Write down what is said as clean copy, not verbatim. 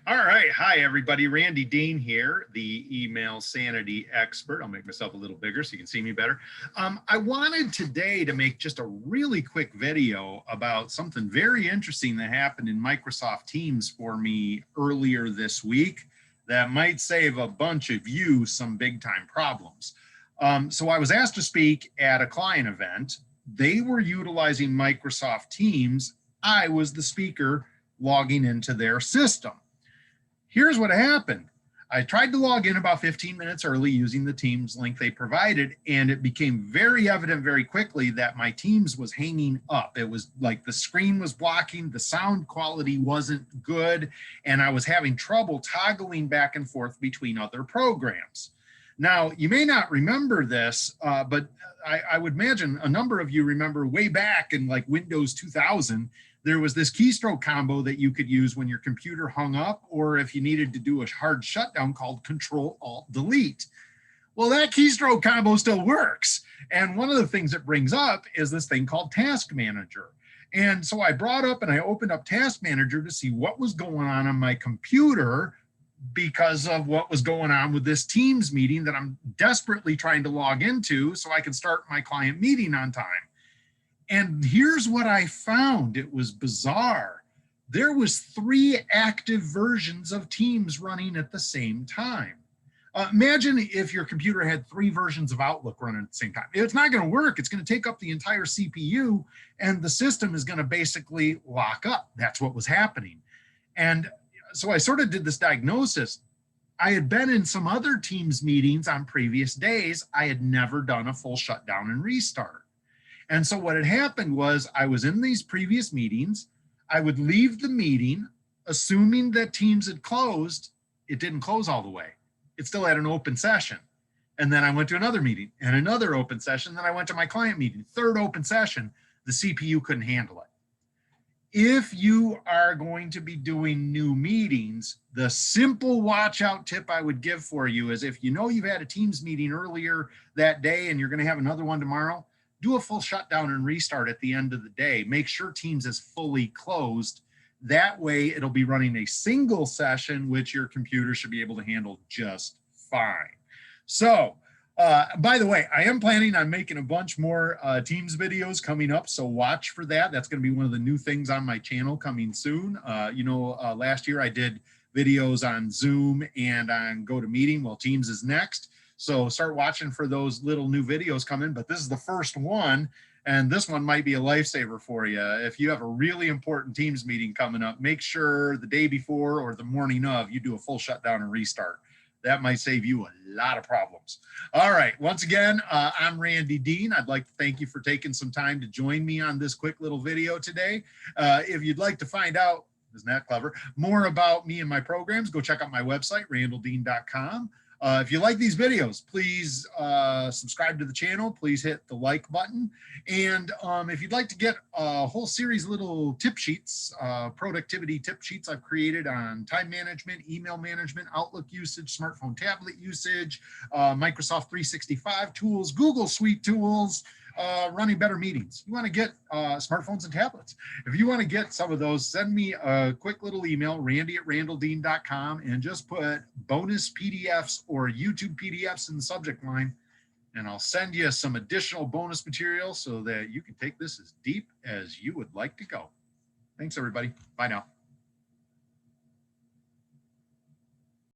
All right. Hi, everybody. Randy Dean here, the email sanity expert. I'll make myself a little bigger so you can see me better. I wanted today to make just a really quick video about something very interesting that happened in Microsoft Teams for me earlier this week that might save a bunch of you some big time problems. So I was asked to speak at a client event. They were utilizing Microsoft Teams. I was the speaker logging into their system. Here's what happened. I tried to log in about 15 minutes early using the Teams link they provided, and it became very evident very quickly that my Teams was hanging up. It was like the screen was blocking, the sound quality wasn't good, and I was having trouble toggling back and forth between other programs. Now, you may not remember this, but I would imagine a number of you remember way back in like Windows 2000, there was this keystroke combo that you could use when your computer hung up, or if you needed to do a hard shutdown called CTRL Alt Delete. Well, that keystroke combo still works. And one of the things it brings up is this thing called Task Manager. And so I brought up and I opened up Task Manager to see what was going on my computer because of what was going on with this Teams meeting that I'm desperately trying to log into so I can start my client meeting on time. And here's what I found. It was bizarre. There was 3 active versions of Teams running at the same time. Imagine if your computer had 3 versions of Outlook running at the same time. It's not going to work. It's going to take up the entire CPU, and the system is going to basically lock up. That's what was happening. And so I sort of did this diagnosis. I had been in some other Teams meetings on previous days. I had never done a full shutdown and restart. And so what had happened was I was in these previous meetings. I would leave the meeting, assuming that Teams had closed. It didn't close all the way. It still had an open session. And then I went to another meeting and another open session. Then I went to my client meeting, 3rd open session. The CPU couldn't handle it. If you are going to be doing new meetings, the simple watch out tip I would give for you is if you know you've had a Teams meeting earlier that day and you're going to have another one tomorrow, do a full shutdown and restart at the end of the day. Make sure Teams is fully closed. That way it'll be running a single session, which your computer should be able to handle just fine. So, by the way, I am planning on making a bunch more Teams videos coming up, so watch for that. That's going to be one of the new things on my channel coming soon. Last year I did videos on Zoom and on GoToMeeting. Well, Teams is next. So start watching for those little new videos coming, but this is the first one, and this one might be a lifesaver for you. If you have a really important Teams meeting coming up, make sure the day before or the morning of you do a full shutdown and restart. That might save you a lot of problems. All right, once again, I'm Randy Dean. I'd like to thank you for taking some time to join me on this quick little video today. If you'd like to find out, isn't that clever, more about me and my programs, go check out my website, randalldean.com. If you like these videos, please subscribe to the channel. Please hit the like button. And if you'd like to get a whole series of little tip sheets, productivity tip sheets I've created on time management, email management, Outlook usage, smartphone tablet usage, Microsoft 365 tools, Google Suite tools, running better meetings. You want to get smartphones and tablets. If you want to get some of those, send me a quick little email, randy@randalldean.com, and just put bonus PDFs or YouTube PDFs in the subject line, and I'll send you some additional bonus material so that you can take this as deep as you would like to go. Thanks, everybody. Bye now.